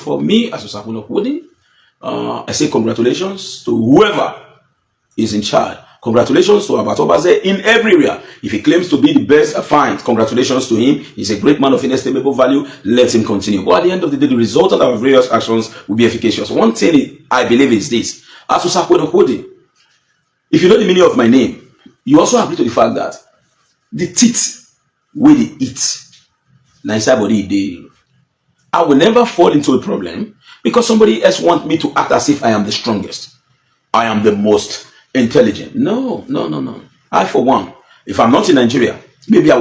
for me as Osakwuno, I say congratulations to whoever is in charge. Congratulations to Obazee in every area. If he claims to be the best, fine. Congratulations to him. He's a great man of inestimable value. Let him continue. But at the end of the day, the result of our various actions will be efficacious. One thing I believe is this. As Osakwuno, if you know the meaning of my name, you also agree to the fact that the teeth will eat. I will never fall into a problem because somebody else wants me to act as if I am the strongest. I am the most intelligent. No. I, for one, if I'm not in Nigeria, maybe I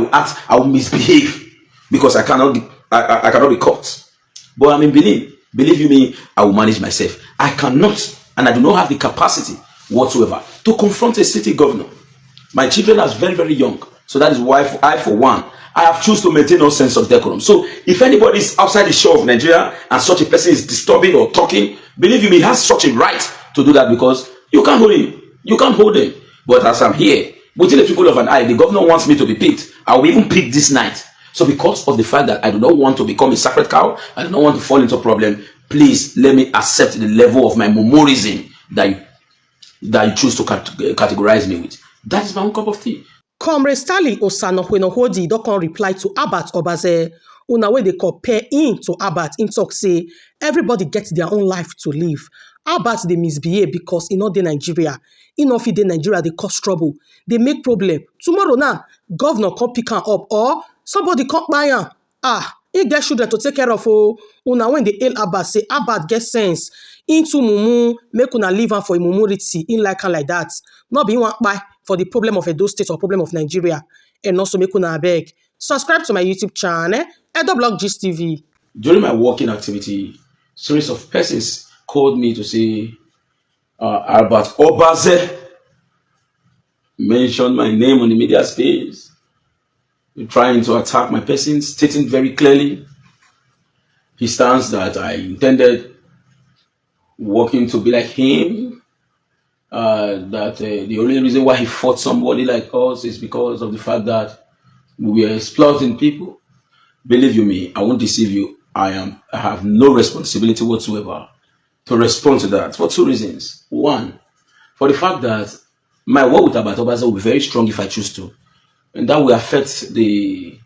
will misbehave because I cannot be caught. But I'm in Benin. Believe you me, I will manage myself. I cannot, and I do not have the capacity whatsoever to confront a city governor. My children are very, very young. So that is why I, for one, I have chosen to maintain no sense of decorum. So if anybody is outside the shore of Nigeria and such a person is disturbing or talking, believe you me, he has such a right to do that because you can't hold him. You can't hold him. But as I'm here, within the people of an eye, the governor wants me to be picked. I will even pick this night. So because of the fact that I do not want to become a sacred cow, I do not want to fall into a problem, please let me accept the level of my memorism that you choose to categorize me with. That is my own cup of tea. Comrade Stanley Osanohwenohodi don come reply to Abat Obazee. Una wey dey compare him to Abat, him talk say everybody get their own life to live. Abat dey misbehave because he no dey Nigeria. He no fit dey Nigeria, dey cause trouble, dey make problem. Tomorrow now, governor come pick am up or somebody come buy am. He get children to take care of. Una when dey hail Abat say Abat get sense. Into mumu, make una leave am for a mumurity. In like am like that. Not be one buy for the problem of Edo State or problem of Nigeria. And also make una beg. Subscribe to my YouTube channel, Edoblog Gist TV. During my working activity, series of persons called me to say about Obazee, mentioned my name on the media space, trying to attack my person, stating very clearly his stance that I intended working to be like him. That the only reason why he fought somebody like us is because of the fact that we were exploiting people. Believe you me, I won't deceive you. I have no responsibility whatsoever to respond to that for two reasons. One, for the fact that my work with Obazee will be very strong if I choose to, and that will affect the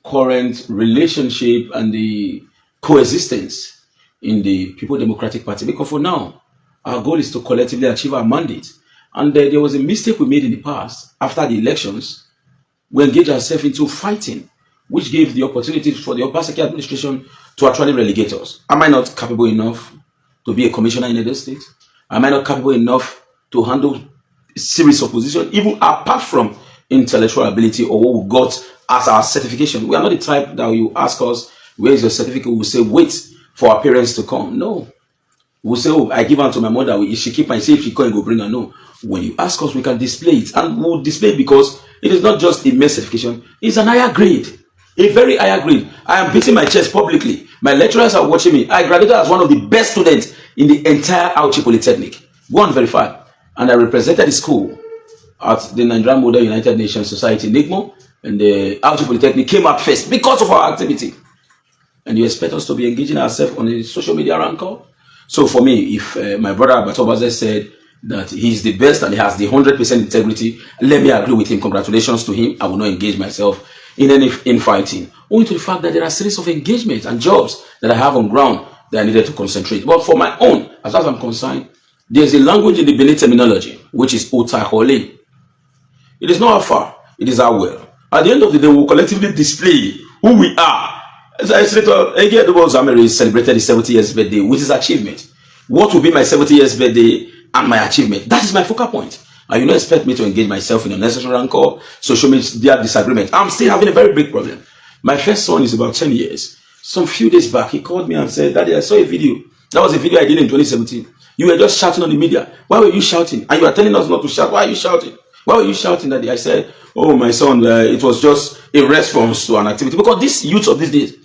current relationship and the coexistence in the People Democratic Party. Because for now, our goal is to collectively achieve our mandate. And there was a mistake we made in the past. After the elections, we engaged ourselves into fighting, which gave the opportunity for the Obazee administration to actually relegate us. Am I not capable enough to be a commissioner in Edo State? Am I not capable enough to handle a series of positions, even apart from intellectual ability or what we got as our certification? We are not the type that you ask us, where is your certificate? We will say, wait for our parents to come. No. We'll say, oh, I give her to my mother. She keep and say if she can't go bring her. No. When you ask us, we can display it. And we'll display it because it is not just a mere certification. It's an higher grade. A very higher grade. I am beating my chest publicly. My lecturers are watching me. I graduated as one of the best students in the entire Auchi Polytechnic. Go and verify. And I represented the school at the Nigerian Model United Nations Society, NIGMO. And the Auchi Polytechnic came up first because of our activity. And you expect us to be engaging ourselves on a social media rancor? So for me, if my brother Obazee said that he's the best and he has the 100% integrity, let me agree with him. Congratulations to him. I will not engage myself in any infighting. Owing to the fact that there are a series of engagements and jobs that I have on ground that I needed to concentrate. But for my own, as far as I'm concerned, there's a language in the Benin terminology, which is Otahole. It is not how far, it is how well. At the end of the day, we'll collectively display who we are. Senator Ege Obazee celebrated his 70 years birthday with his achievement. What will be my 70 years birthday and my achievement? That is my focal point. And you don't expect me to engage myself in unnecessary rancor, social media disagreement. I'm still having a very big problem. My first son is about 10 years. Some few days back, he called me and said, Daddy, I saw a video. That was a video I did in 2017. You were just shouting on the media. Why were you shouting? And you are telling us not to shout. Why are you shouting? Why were you shouting, Daddy? I said, oh, my son, it was just a response to an activity. Because these youths of these days,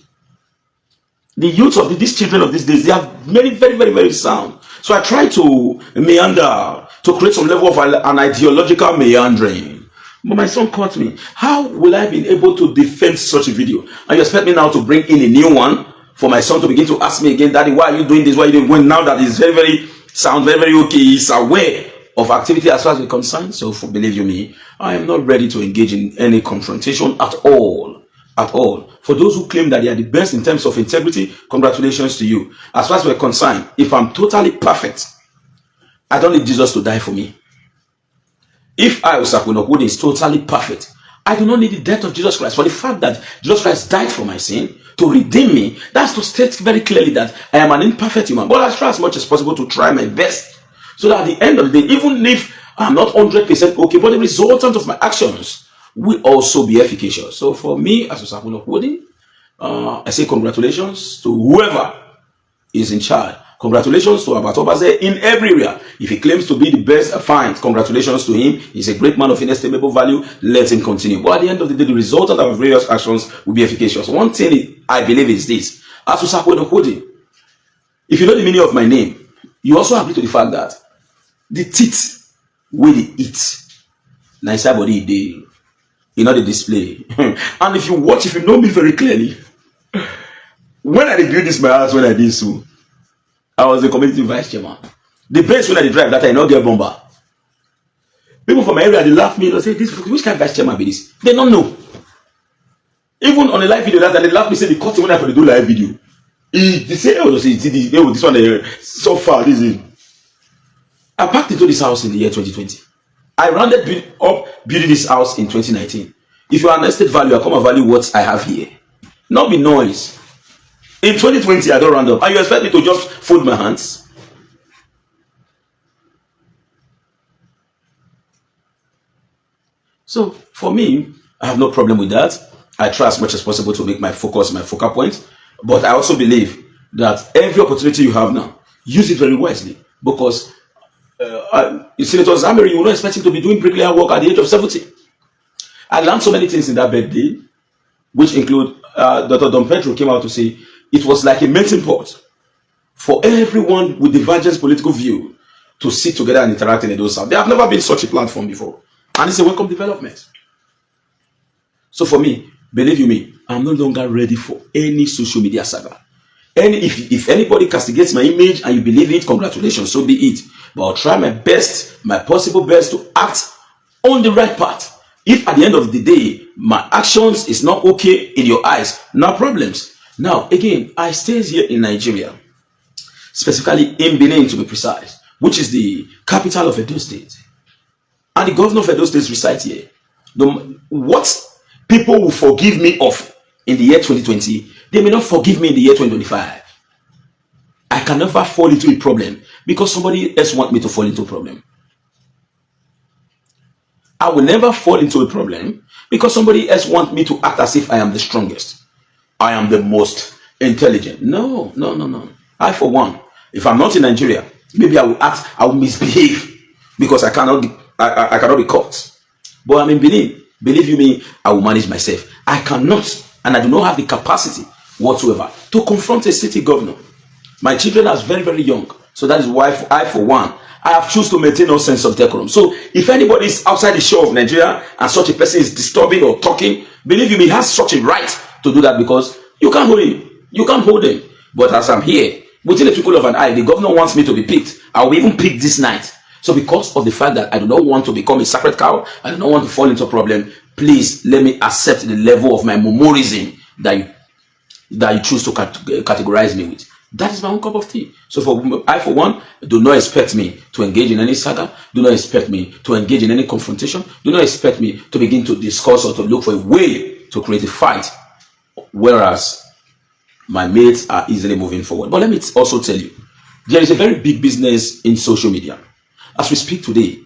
the youth of these children of these days, they are very, very, very, very sound. So I try to meander, to create some level of an ideological meandering. But my son caught me. How will I be able to defend such a video? And you expect me now to bring in a new one for my son to begin to ask me again, Daddy, why are you doing this? Why are you doing? When now that he's sound very okay, he's aware of activity as far as we're concerned. So believe you me, I am not ready to engage in any confrontation at all. At all. For those who claim that they are the best in terms of integrity, congratulations to you. As far as we're concerned, if I'm totally perfect, I don't need Jesus to die for me. If I, Osakwinokwood, is totally perfect, I do not need the death of Jesus Christ. For the fact that Jesus Christ died for my sin to redeem me, that's to state very clearly that I am an imperfect human. But I try as much as possible to try my best, so that at the end of the day, even if I'm not 100% okay, but the resultant of my actions will also be efficacious. So for me, as Osakwinokwood, I say congratulations to whoever is in charge. Congratulations to Obazee in every area. If he claims to be the best, fine. Congratulations to him. He's a great man of inestimable value. Let him continue. But at the end of the day, the resultant of various actions will be efficacious. One thing I believe is this. As Osakwinokwood, if you know the meaning of my name, you also agree to the fact that the teeth will eat. Nice body, they the display. And if you know me very clearly, when I build this my house, when I did so, I was the community vice chairman. The best when I drive that I not get bomber. People from my area, they laugh me. They say, which kind of vice chairman be this? They don't know. Even on a live video, that they laugh me, say the cut when I do live video. They say, this one so far. This is. I packed into this house in the year 2020. I rounded up building this house in 2019. If you are an estate value, I come and value what I have here. Not be noise. In 2020, I don't round up. And you expect me to just fold my hands? So, for me, I have no problem with that. I try as much as possible to make my focus my focal point. But I also believe that every opportunity you have now, use it very wisely. Because Senator Zamberi, you will not expect him to be doing bricklayer work at the age of 70. I learned so many things in that birthday, which include Dr. Don Pedro came out to say, it was like a melting pot for everyone with divergent political view to sit together and interact in those. There have never been such a platform before. And it's a welcome development. So for me, believe you me, I'm no longer ready for any social media saga. If anybody castigates my image and you believe it, congratulations, so be it. But I'll try my best, my possible best to act on the right path. If at the end of the day, my actions is not okay in your eyes, no problems. Now, again, I stay here in Nigeria, specifically in Benin to be precise, which is the capital of Edo State. And the governor of Edo State resides here. What people will forgive me of in the year 2020, they may not forgive me in the year 2025. I can never fall into a problem because somebody else wants me to fall into a problem. I will never fall into a problem because somebody else wants me to act as if I am the strongest. I am the most intelligent. No. I, for one, if I'm not in Nigeria, maybe I will misbehave because I cannot be caught. But I'm in Benin. Believe you me, I will manage myself. I cannot, and I do not have the capacity whatsoever to confront a city governor. My children are very, very young. So that is why I, for one, I have chosen to maintain no sense of decorum. So if anybody is outside the shore of Nigeria and such a person is disturbing or talking, believe you me, he has such a right to do that because you can't hold him. You can't hold him. But as I'm here, within a twinkle of an eye, the governor wants me to be picked. I will even pick this night. So because of the fact that I do not want to become a sacred cow, I do not want to fall into a problem, please let me accept the level of my memorism that you choose to categorize me with. That is my own cup of tea. So for one, do not expect me to engage in any saga. Do not expect me to engage in any confrontation. Do not expect me to begin to discuss or to look for a way to create a fight. Whereas my mates are easily moving forward. But let me also tell you, there is a very big business in social media. As we speak today,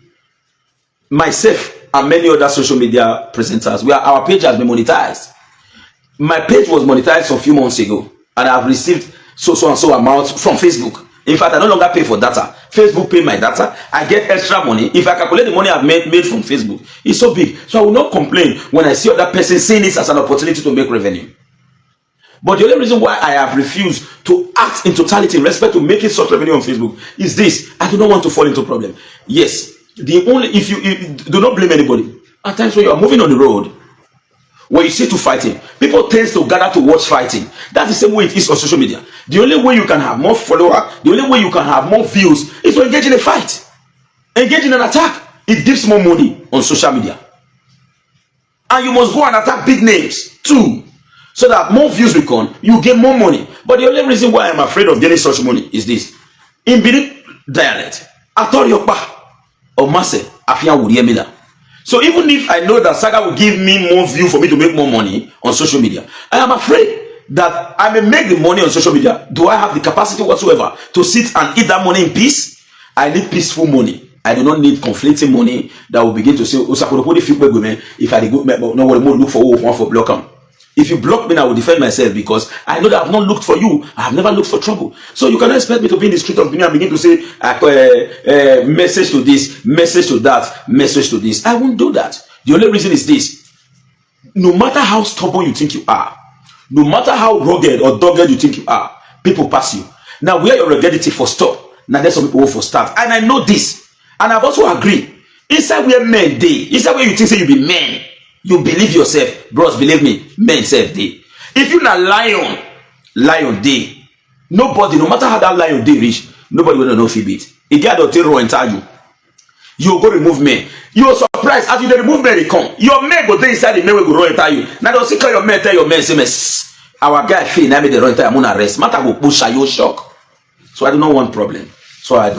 myself and many other social media presenters, our page has been monetized. My page was monetized a few months ago, and I have received so and so amount from Facebook. In fact, I no longer pay for data. Facebook pay my data. I get extra money. If I calculate the money I've made from Facebook, it's so big. So I will not complain when I see other person seeing this as an opportunity to make revenue. But the only reason why I have refused to act in totality in respect to making such revenue on Facebook is this: I do not want to fall into a problem. Yes, if you do not blame anybody. At times when you are moving on the road, When you see two fighting, people tend to gather to watch fighting. That's the same way it is on social media. The only way you can have more followers, the only way you can have more views is to engage in a fight. Engage in an attack. It gives more money on social media. And you must go and attack big names too, so that more views will come, you get more money. But the only reason why I'm afraid of getting such money is this. In Benin dialect, Atoriopa or Mase, Afia Wuriemida. So even if I know that Saga will give me more view for me to make more money on social media, I am afraid that I may make the money on social media. Do I have the capacity whatsoever to sit and eat that money in peace? I need peaceful money. I do not need conflicting money that will begin to say, if I go, no one look for one for block them. If you block me, I will defend myself because I know that I have not looked for you. I have never looked for trouble. So you cannot expect me to be in the street of Benin and begin to say, message to this, message to that, message to this. I won't do that. The only reason is this. No matter how stubborn you think you are, no matter how rugged or dogged you think you are, people pass you. Now, where your ruggedity for stop, now there's some people who for start. And I know this. And I've also agreed. Inside where men dey, inside where you think say you be men, you believe yourself. Bros, believe me, men self dey. If you not lion dey. Nobody, no matter how that lion dey reach, nobody will know if he beat. If you don't tell enter you, you go remove men. You are surprised as you remove men, they come. Your men go dey inside the men will go run enter you. Now don't see call your men, tell your men, say, our guy feel now me the run enter, I'm gonna arrest. Matter go push you shock. So I do not want problem. So I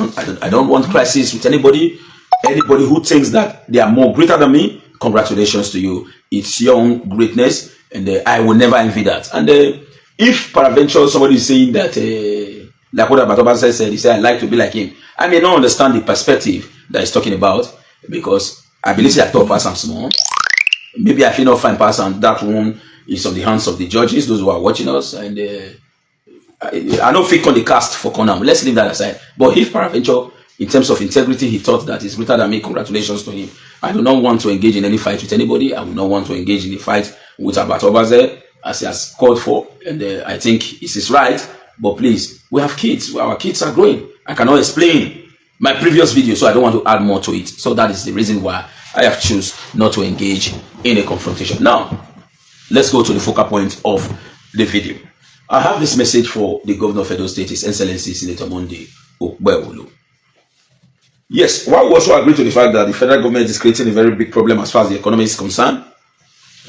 don't want crisis with anybody. Anybody who thinks that they are more greater than me, congratulations to you. It's your own greatness, and I will never envy that. And if peradventure somebody is saying that, like what Obazee said, he said, I like to be like him. I may not understand the perspective that he's talking about, because I believe that top person small. Maybe I feel not fine person. That one is on the hands of the judges, those who are watching us, and I don't think on the cast for Conam. Let's leave that aside. But if peradventure, in terms of integrity, he thought that he's greater than me, congratulations to him. I do not want to engage in any fight with anybody. I do not want to engage in a fight with Obazee, as he has called for. And I think it's his right. But please, we have kids. Our kids are growing. I cannot explain my previous video, so I don't want to add more to it. So that is the reason why I have chosen not to engage in a confrontation. Now, let's go to the focal point of the video. I have this message for the governor of Edo State, His Excellency Senator Monday Okpebholo. Yes, while we also agree to the fact that the federal government is creating a very big problem as far as the economy is concerned,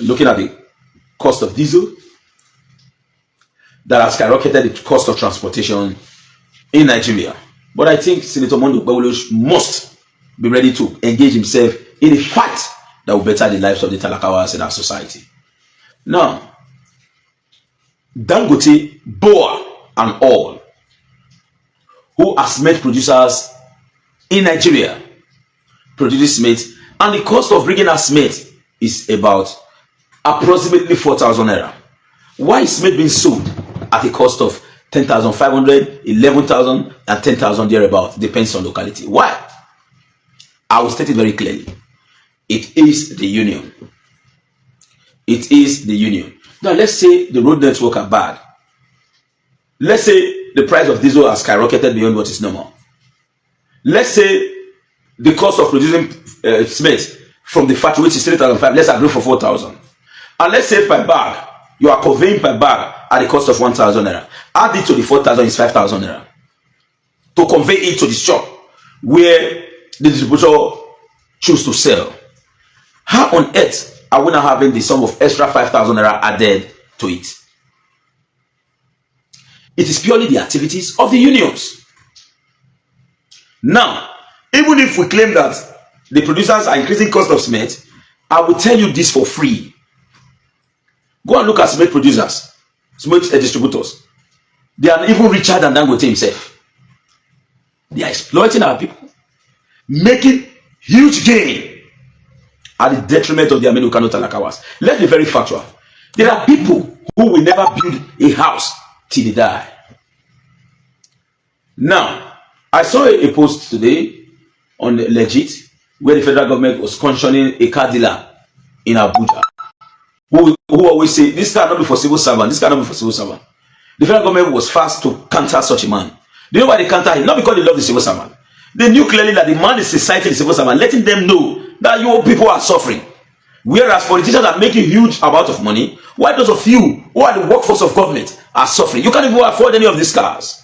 looking at the cost of diesel, that has skyrocketed the cost of transportation in Nigeria. But I think Senator Monday Okpebholo must be ready to engage himself in a fight that will better the lives of the Talakawas in our society. Now, Dangote, Boa, and all who are cement producers in Nigeria produce cement, and the cost of bringing out cement is about approximately 4,000 naira. Why is cement being sold at a cost of 10,500, 11,000, and 10,000 thereabout? Depends on locality. Why? I will state it very clearly. It is the union. It is the union. Now, let's say the road network are bad. Let's say the price of diesel has skyrocketed beyond what is normal. Let's say the cost of producing cement from the factory, which is 3,500, let's agree for 4,000. And let's say per bag, you are conveying per bag at the cost of 1,000 naira. Add it to the 4,000 is 5,000 naira. To convey it to the shop where the distributor choose to sell. How on earth are we now having the sum of extra 5,000 naira added to it? It is purely the activities of the unions. Now, even if we claim that the producers are increasing cost of cement, I will tell you this for free. Go and look at cement producers, cement distributors. They are even richer than Dangote himself. They are exploiting our people, making huge gain at the detriment of the American Talakawas. Let's be very factual. There are people who will never build a house till they die. Now, I saw a post today on Legit where the federal government was sanctioning a car dealer in Abuja who always say, this cannot be for civil servant, this cannot be for civil servant. The federal government was fast to counter such a man. Do you know why they counter him? Not because they love the civil servant. They knew clearly that the man is inciting the civil servant, letting them know that your people are suffering. Whereas politicians are making huge amount of money, why those of you who are the workforce of government are suffering? You can't even afford any of these cars.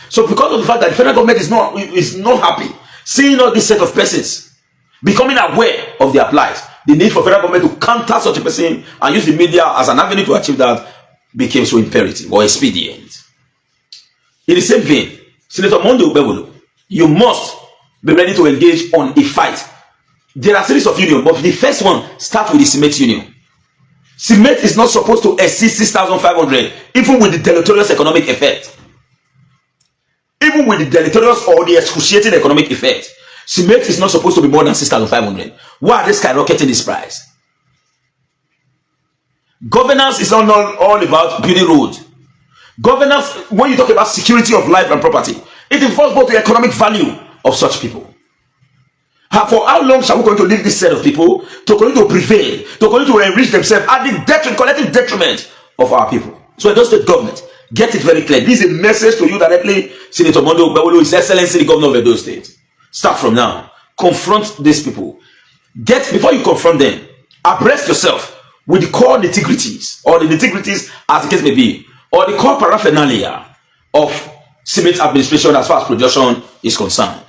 So because of the fact that the federal government is not happy seeing all this set of persons becoming aware of their plight, the need for federal government to counter such a person and use the media as an avenue to achieve that became so imperative or expedient. In the same vein, Senator Monday Obazee, you must be ready to engage on a fight. There are series of unions, but the first one starts with the cement union. Cement is not supposed to exceed 6,500, even with the deleterious economic effect. Even with the deleterious or the excruciating economic effect, cement is not supposed to be more than 6,500. Why are they skyrocketing this price? Governance is not all about building roads. Governance, when you talk about security of life and property, it involves both the economic value of such people. For how long shall we continue to leave this set of people to continue to prevail, to continue to enrich themselves at the collective detriment of our people? So the state government, get it very clear. This is a message to you directly, Senator Monday Obazee, His Excellency, the Governor of Edo State. Start from now. Confront these people. Before you confront them, abreast yourself with the core nitty-gritties, or the nitty-gritties as the case may be, or the core paraphernalia of cement administration as far as production is concerned.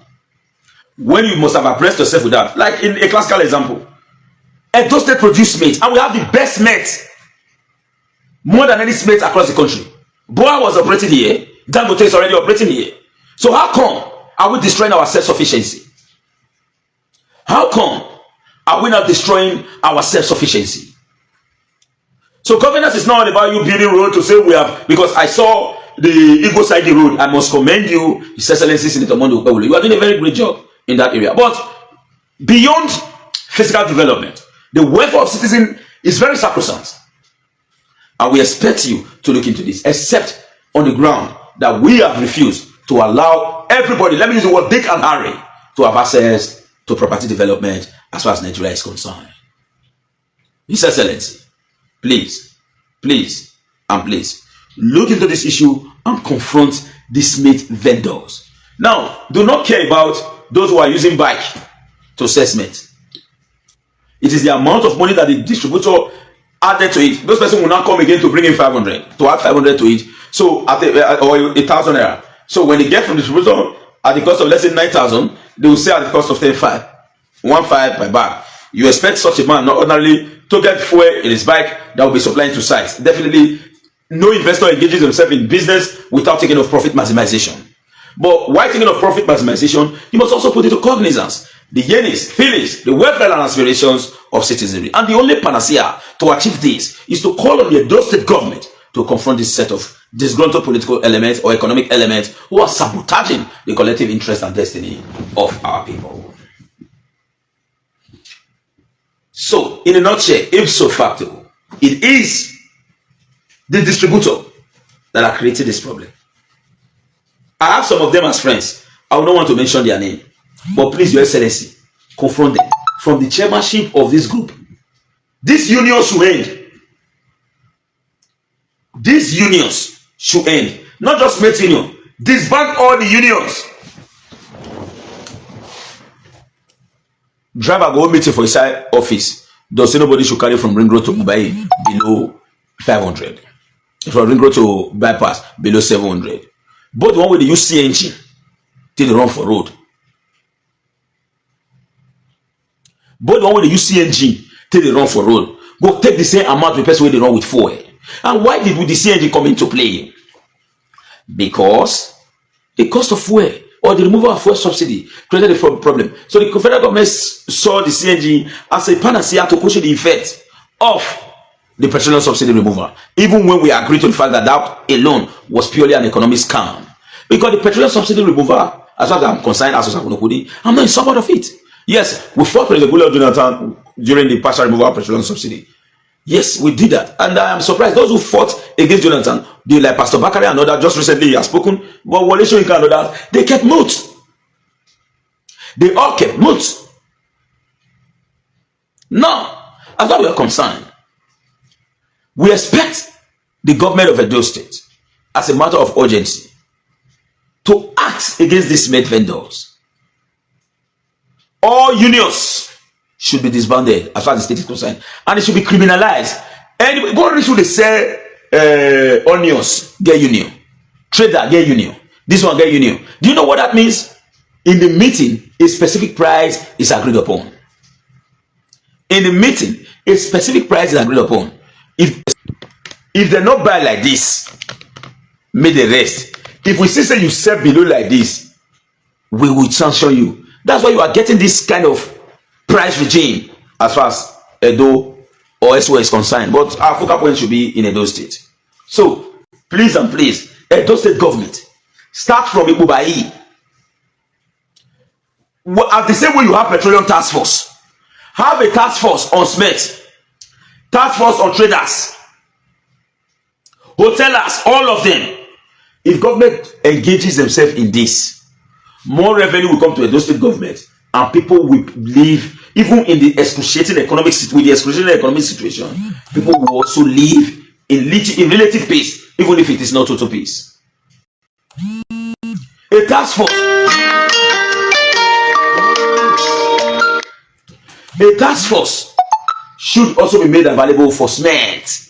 When you must have abreast yourself with that, like in a classical example, Edo State produce cement, and we have the best cement, more than any cement across the country. Boa was operating here, Dangote is already operating here. So how come are we destroying our self-sufficiency? How come are we not destroying our self-sufficiency? So governance is not about you building road to say we have, because I saw the Igbo side road. I must commend you, His Excellency Senator Monday Obazee. You are doing a very great job in that area. But beyond physical development, the welfare of citizens is very sacrosanct. And we expect you to look into this, except on the ground that we have refused to allow everybody, let me use the word big and hurry, to have access to property development as far as Nigeria is concerned. His Excellency, please, and please, look into this issue and confront the cement vendors. Now, do not care about those who are using bike to sell cement. It is the amount of money that the distributor added to it. Those persons will not come again to bring in 500, to add 500 to it. So or 1,000 naira. So when they get from the distributor at the cost of, let's say, 9,000, they will sell at the cost of 10,500, 1,500 per bag. You expect such a man not ordinarily to get fuel in his bike that will be supplying to sites. Definitely, no investor engages himself in business without thinking of profit maximization. But while thinking of profit maximization, you must also put into cognizance the yearnings, feelings, the welfare and aspirations of citizenry. And the only panacea to achieve this is to call on the Edo State government to confront this set of disgruntled political elements or economic elements who are sabotaging the collective interest and destiny of our people. So, in a nutshell, ipso facto, it is the distributor that are creating this problem. I have some of them as friends. I would not want to mention their name. But please, Your Excellency, confront them from the chairmanship of this group. These unions should end. These unions should end. Not just Met Union. Disband all the unions. Driver go meeting for inside office. Does nobody should carry from Ring Road to Mumbai below 500? From Ring Road to bypass below 700. Both one way they use CNG till they run for road. Both one way they use CNG till they run for road. Go take the same amount with person where they run with fuel. And why did the CNG come into play? Because the cost of fuel or the removal of fuel subsidy created a problem. So the federal government saw the CNG as a panacea to cushion the effect of the petroleum subsidy removal, even when we agreed to the fact that that alone was purely an economic scam. Because the petroleum subsidy removal, as far as I'm concerned, I'm not in support of it. Yes, we fought President Goodluck Jonathan during the partial removal of petroleum subsidy. Yes, we did that. And I am surprised those who fought against Jonathan, they like Pastor Bakari and others, just recently has spoken, but Wole Soyinka and others, they kept mute. They all kept mute. Now, as far as we are concerned, we expect the government of Edo State, as a matter of urgency, to act against these cement vendors. All unions should be disbanded as far as the state is concerned, and it should be criminalized. And what should they sell onions get union, trader get union, this one get union? Do you know what that means? In the meeting, a specific price is agreed upon. In the meeting, a specific price is agreed upon. If they not buy like this, make the rest. If we see say you sell below like this, we will sanction you. That's why you are getting this kind of price regime as far as Edo or elsewhere is concerned. But our focal point should be in Edo State. So please and please, Edo State government, start from Obazee. At the same way you have petroleum task force, have a task force on cement, task force on traders, hoteliers, all of them. If government engages themselves in this, more revenue will come to Edo State government, and people will live, even in the excruciating economic situation, people will also live in relative peace, even if it is not total peace. A task force. A task force should also be made available for cement.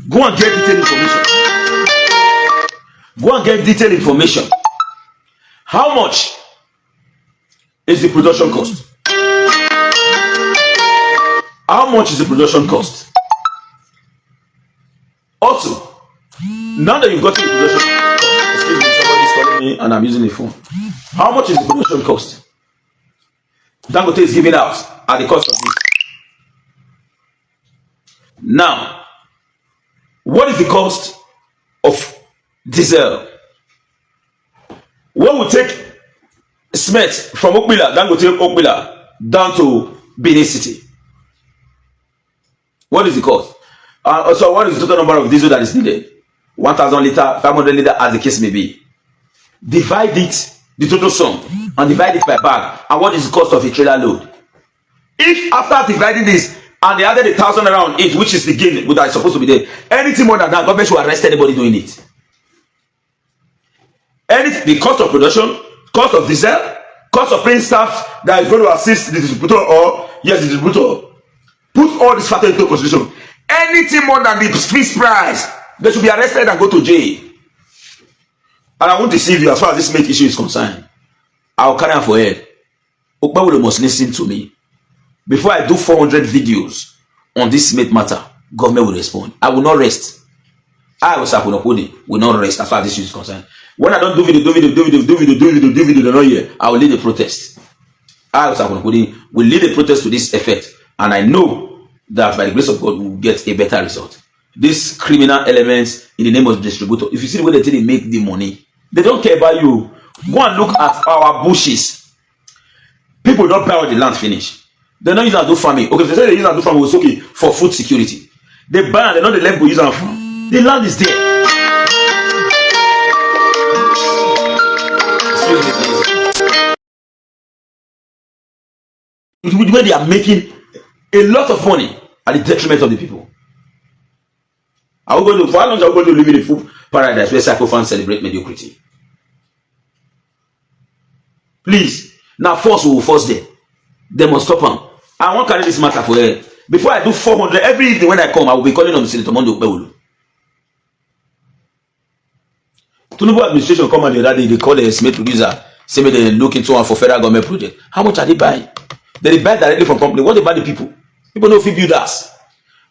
Go and get detailed information. Go and get detailed information. How much is the production cost? How much is the production cost? Also, now that you've got the production cost, excuse me, somebody's calling me and I'm using the phone. How much is the production cost? Dangote is giving out at the cost of this. Now, what is the cost of diesel? When we take cement from Dangote down to Benin City, what is the cost? So what is the total number of diesel that is needed? 1,000 liter, 500 liter, as the case may be. Divide it, the total sum, and divide it by bag. And what is the cost of a trailer load? If after dividing this, and they added 1,000 around it, which is the gain that is supposed to be there, anything more than that, government should arrest anybody doing it. The cost of production, cost of diesel, cost of paying staff that is going to assist the distributor, or yes, the distributor. Put all this factor into consideration. Anything more than the fixed price, they should be arrested and go to jail. And I won't deceive you as far as this mate issue is concerned. I'll carry on for head. Okpawolo must listen to me. Before I do 400 videos on this mate matter, government will respond. I will not rest. I will not rest as far as this issue is concerned. When I don't do video, they're not here. I will lead a protest. I will lead a protest to this effect. And I know that by the grace of God, we will get a better result. These criminal elements in the name of the distributor, if you see the way they make the money, they don't care about you. Go and look at our bushes. People don't buy all the land finish. They don't use and do farming. Okay, if they say they use and do farming, it's okay for food security. They buy and they know the land go use and farm. The land is there. Excuse me, please. Where they are making a lot of money at the detriment of the people. For how long are we going to live in a food paradise where psychophants celebrate mediocrity? Please, now force will force them. They must stop them. I won't carry this matter for her. Before I do 400, every evening when I come, I will be calling on Senator Mondo Okpewulu. Tinubu administration come and the other day, they call the estimate producer, say they look into one for federal government project. How much are they buying? They buy directly from company. What they buy the people? People know if you build us.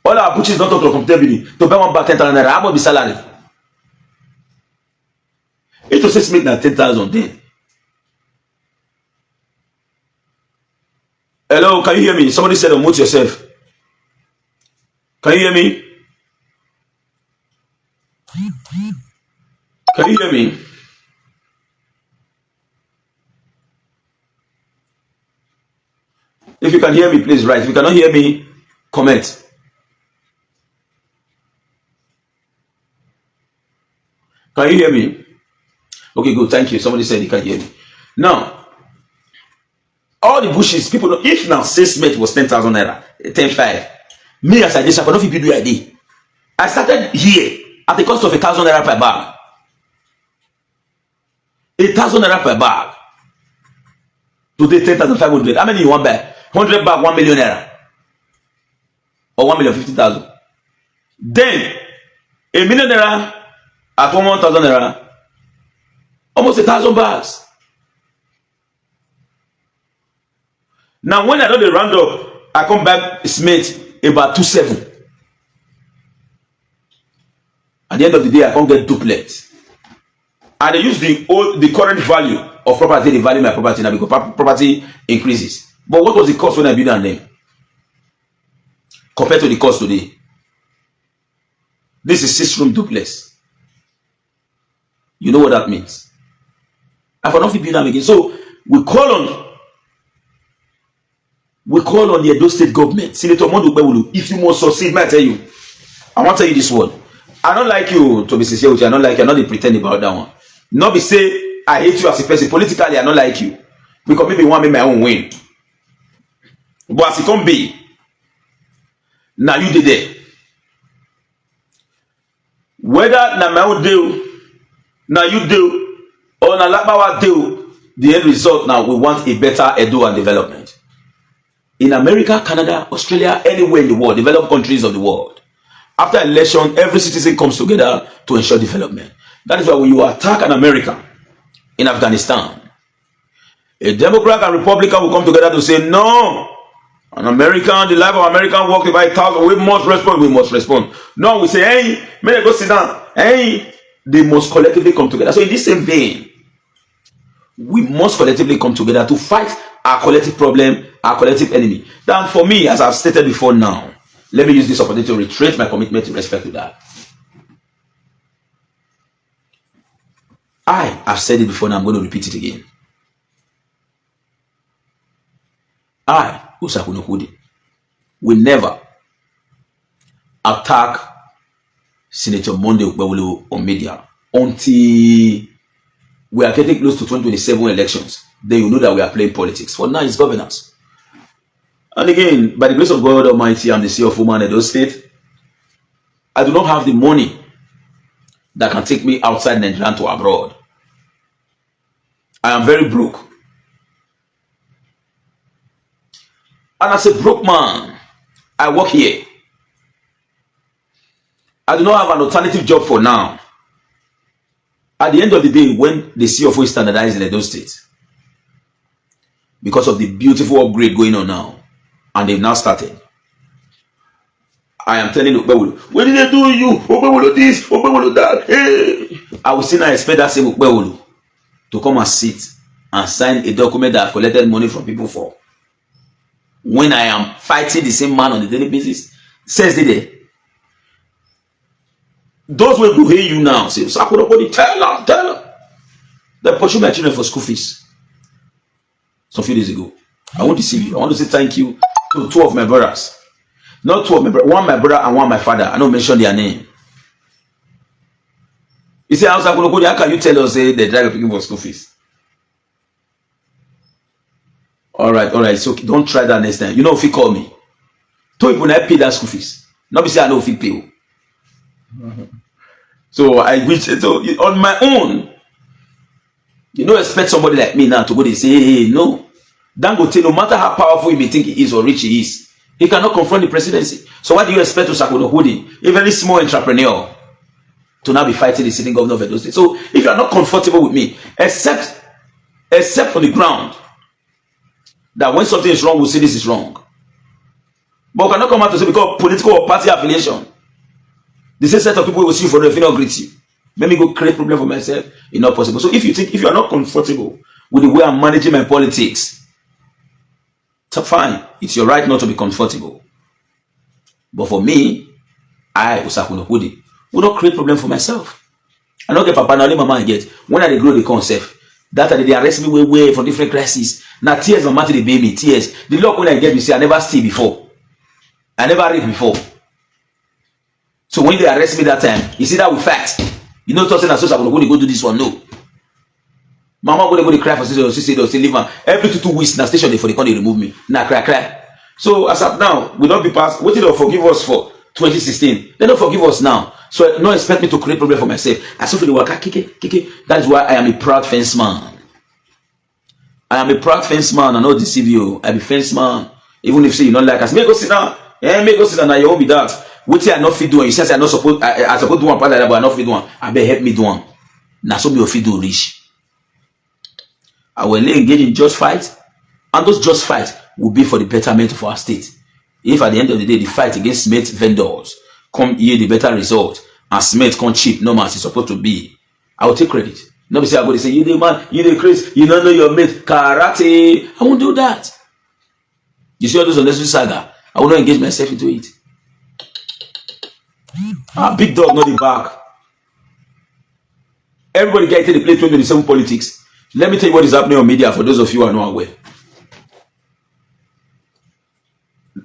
All our butchers don't talk to a company to buy one bag 10,000 naira. How much be salary? It was just make that 10,000 then. Hello, can you hear me? Somebody said unmute yourself. Can you hear me? Can you hear me? If you can hear me, please write. If you cannot hear me, comment. Can you hear me? Okay, good. Thank you. Somebody said he can hear me. Now, all the bushes, people know, if now 6 mate was 10,000 naira, 10,500, me as I just, I don't think do ID. I started here at the cost of 1,000 naira per bag. 1,000 naira per bag. Today, 10,500. How many you want buy? 100 bag 1 million naira or 1,050,000. Then a million naira at 1,000 naira, almost 1,000 bags. Now when I do the round up, I come back Smith about 2.7. At the end of the day, I can't get duplet. And they use the current value of property, they value my property now because property increases. But what was the cost when I built that name? Compared to the cost today. This is 6-room duplex. You know what that means? I cannot build them again. So we call on the Edo State government, Senator Mondubewulu, if you must succeed, may I tell you, I want to tell you this word. I don't like you, to be sincere with you. I don't like you. I'm not pretend about that one. Not be say I hate you as a person. Politically, I don't like you. Because maybe want me my own win. But as it can be, now you did it. Whether na my own deal, now you do, or na Labawa deal, the end result now we want a better Edo and development. In America, Canada, Australia, anywhere in the world, developed countries of the world, after election, every citizen comes together to ensure development. That is why when you attack an American in Afghanistan, a Democrat and Republican will come together to say, no, an American, the life of American work by 1,000, we must respond. No, we say, hey, may I go sit down? Hey, they must collectively come together. So in this same vein, we must collectively come together to fight our collective problem, our collective enemy. Then for me, as I've stated before now, let me use this opportunity to reiterate my commitment in respect to that. I have said it before, and I'm going to repeat it again. I, Usakuno Hudi, will never attack Senator Monday Ukbewulu on media until we are getting close to 2027 elections. Then you know that we are playing politics. For now, it's governance. And again, by the grace of God Almighty, I'm the CEO of Woman Edo State. I do not have the money that can take me outside Nigeria to abroad. I am very broke. And as a broke man, I work here. I do not have an alternative job for now. At the end of the day, when the CFO is standardized in Edo State, because of the beautiful upgrade going on now, and they've now started, I am telling Ukbewulu, what did they do you? Ukbewulu this, Ukbewulu that. Hey, I will still not expect that same Ukbewulu to come and sit and sign a document that I've collected money from people for. When I am fighting the same man on a daily basis, says the day. Those will go hear you now. Say, tell them. They pursue my children for school fees. Some few days ago. I want to see you. I want to say thank you to 2 of my brothers. Not 2 of my brothers. One my brother and one my father. I don't mention their name. You say, how can you tell us they drive people for school fees? Alright. So don't try that next time. You know if you call me. 2 people I pay that school fees. Not be say I know if you pay. So I wish so on my own. You don't expect somebody like me now to go and say, hey, no. Dangote, no matter how powerful he may think he is or rich he is, he cannot confront the presidency. So what do you expect to Sakono Hudi, a very small entrepreneur, to now be fighting the sitting governor of Edo State? So if you are not comfortable with me, except on the ground, that when something is wrong, we'll say this is wrong. But we cannot come out to say because political or party affiliation, the same set of people will see you for the if not greet you. Let me go create problem for myself. It's not possible. So if you are not comfortable with the way I'm managing my politics, it's fine. It's your right not to be comfortable. But for me, I, Usakuno Hudi, will not create problem for myself. I don't get Papa Nali Mama get. When I grow the concept, that they arrest me way from different crises. Now tears no matter the baby, tears. The luck when I get, you see, I never steal before. I never read before. So when they arrest me that time, you see that with facts. You know, tossing and social, I'm going to go do this one. No. Mama going to go to cry for sister, they'll say, leave her. Every 2 weeks, na station, they remove me. Now, cry. So, as of now, we don't be past. What did they forgive us for 2016? They don't forgive us now. So, don't expect me to create problem for myself. I suffer the waka, kike. That is why I am a proud fence man. I am a proud fence man. I know deceive you. I be fence man. Even if say you don't like us, make go sit down. Make go sit down. Now you won't be that. What I not fit doing? You say I not supposed. I supposed to do one part like that, but I not fit doing. I better help me do one. Now so me fit do rich. I will engage in just fight, and those just fights will be for the betterment of our state. If at the end of the day the fight against cement vendors come yield the better result and cement come cheap, no man is supposed to be, I will take credit. Nobody say I go to say you the man, you the Chris, you don't know your mate, karate. I won't do that. You see all those unnecessary saga. I will not engage myself into it. Big dog, not the back. Everybody get to the play 2027 politics. Let me tell you what is happening on media for those of you who are not aware.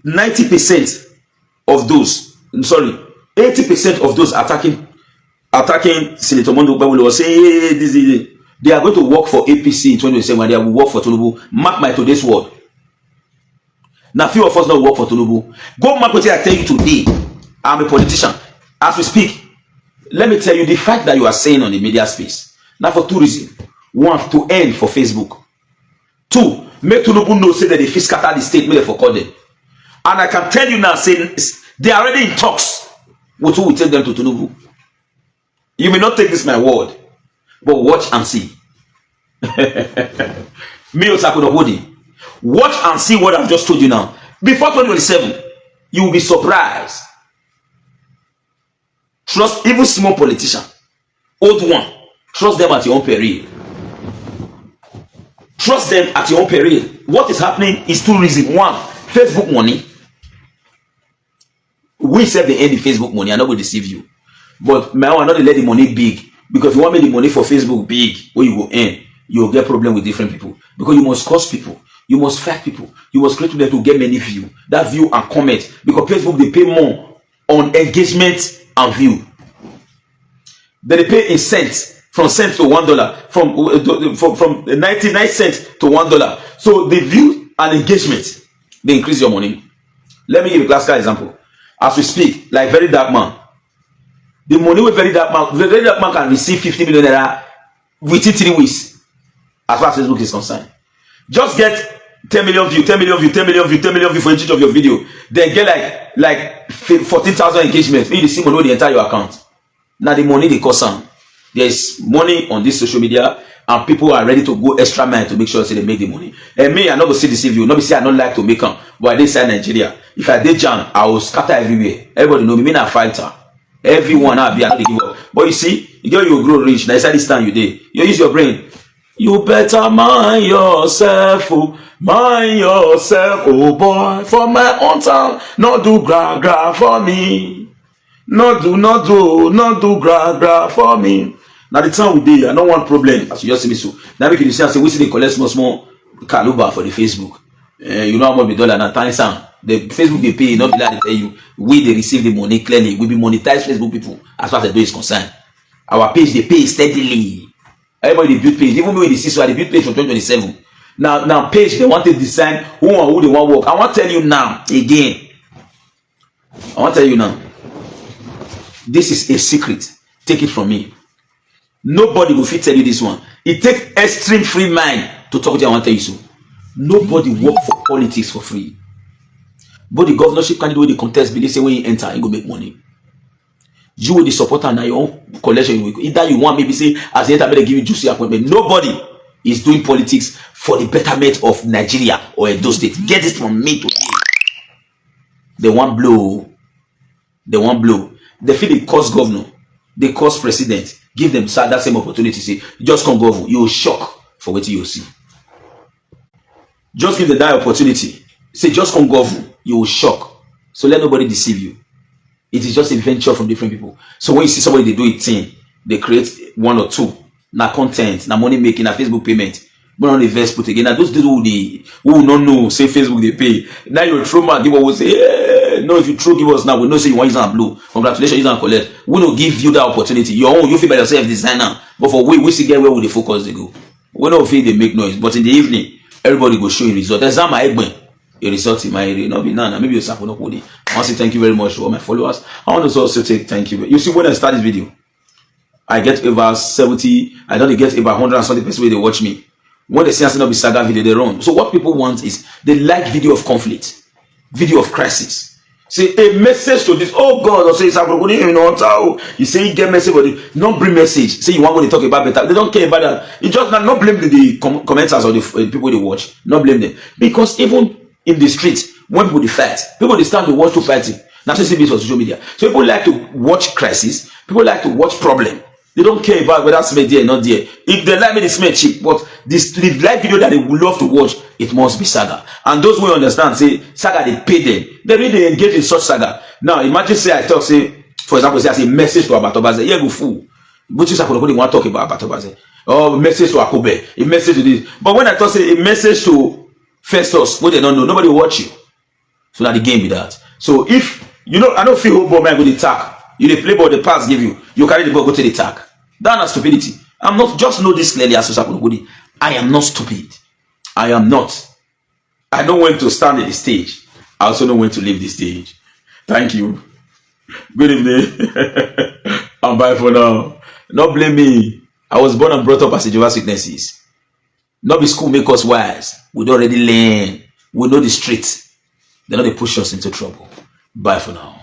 90% of those, 80% of those attacking Senator Mondo Babulu will say, hey, they are going to work for APC in 2027 and they will work for Tinubu. Mark my today's word. Now, few of us don't work for Tinubu. Go mark what I tell you today. I'm a politician. As we speak, let me tell you the fact that you are saying on the media space. Now, for two reasons. One, to end for Facebook. Two, make Tinubu know say that they scatter the state, make they for them. And I can tell you now, saying they are already in talks with who will take them to Tinubu. You may not take this my word, but watch and see. Me Osakunokodi. Watch and see what I've just told you now. Before 2027, you will be surprised. Trust even small politician, old one. Trust them at your own peril. Trust them at your own peril. What is happening is two reasons. One, Facebook money. We said they earn the Facebook money. I'm not going to deceive you. But my own, not let the money big. Because if you want me the money for Facebook big, where you go earn, you'll get problem with different people. Because you must cause people. You must fight people. You must create them to get many views. That view and comment. Because Facebook, they pay more on engagement and view. Then they pay in cents. From cents to $1. From 99 cents to $1. So the view and engagement, they increase your money. Let me give a classical example. As we speak, like Very Dark Man. The money with Very Dark Man can receive 50 million naira within 3 weeks. As far as Facebook is concerned. Just get 10 million view, 10 million view, 10 million view, 10 million view for each of your video. Then get like 14,000 engagements. Maybe the same money the entire your account. Now the money they cost some. There's money on this social media and people are ready to go extra mile to make sure they make the money. And me, I'm not going to see deceive you. Not say I don't like to make them, but I did say Nigeria. If I did jam, I will scatter everywhere. Everybody know me, I'm a fighter. Everyone I'll be able to give up. But you see, you grow rich. Now inside this time you did. You use your brain. You better mind yourself, oh boy. For my own town, not do gra for me. Not do gra for me. Now the time we did, I don't want problem. As you just see me so. Now make you say we see they collect small caluba for the Facebook. You know how much the dollar and time sound. The Facebook they pay, not be like they tell you. We they receive the money clearly. We be monetize Facebook people as far as the door is concerned. Our page they pay steadily. Everybody they build page. Even when they see so they build page for 2027. Now page they want to design who they want work. I want to tell you now again. This is a secret. Take it from me. Nobody will fit tell you this one. It takes extreme free mind to talk to you. I want to tell you so. Nobody work for politics for free. But the governorship candidate with the contest, they say when you enter, you go make money. You will the supporter now your own collection. Either you want maybe say as the enter, they give you juicy appointment. Nobody is doing politics for the betterment of Nigeria or Edo State. Get this from me today. They want blow. They feel they cost governor, they cost president, give them that same opportunity. Say, just come governor, you will shock for what you will see. Just give them that opportunity. Say, just come governor, you will shock. So let nobody deceive you. It is just a venture from different people. So when you see somebody, they do it thing, they create one or two. Now content, now money making, now Facebook payment. But on the verse put again. Now those people who not know, say Facebook they pay. Now you're true man, give us say, hey, no, if you true give us now, we know say you want use and blue. Congratulations, use and collect. We don't give you that opportunity. Your own, you feel by yourself designer. But for we see get where would the focus they go. We don't feel they make noise. But in the evening, everybody go show a result. Exam my egg a result in my area. Not be none. Maybe you're Sapo no Kodi. I want to say thank you very much to all my followers. I want to also say thank you. You see, when I start this video, I get over 70, I don't get over 100 and something people where they watch me. When they see us not be saga video, they run. So what people want is they like video of conflict. video of crisis. Say a message to this. Oh God, or say you say you get message, but not bring message. Say you want to talk about better. They don't care about that. You just not blame the commenters or the people they watch. Not blame them, because even in the streets, when people they fight, people they stand to watch to fighting. Not just this on social media. So people like to watch crisis. People like to watch problem. They don't care about whether smell there or not there. If they like me, they smell cheap. But the live video that they would love to watch, it must be saga. And those who understand, say, saga, they pay them. They really engage in such saga. Now, imagine, say, I talk, say, for example, say, I say, message to Obazee. Yeah, go fool. Which is, I want to talk about Obazee. Or message to Akobe. A message to this. But when I talk, say, a message to Festus, what they don't know, nobody will watch you. So now the game be that. So if, you know, I don't feel whole ball, man, go to attack. You dey play ball, the pass give you. You carry the ball, go to the attack. That's stupidity. I'm not, just know this clearly as I am not stupid. I am not. I know when to stand at the stage. I also know when to leave the stage. Thank you. Good evening. I'm bye for now. Not blame me. I was born and brought up as a Jehovah's Witnesses. Not be school make us wise. We don't already learn. We know the streets. They know they push us into trouble. Bye for now.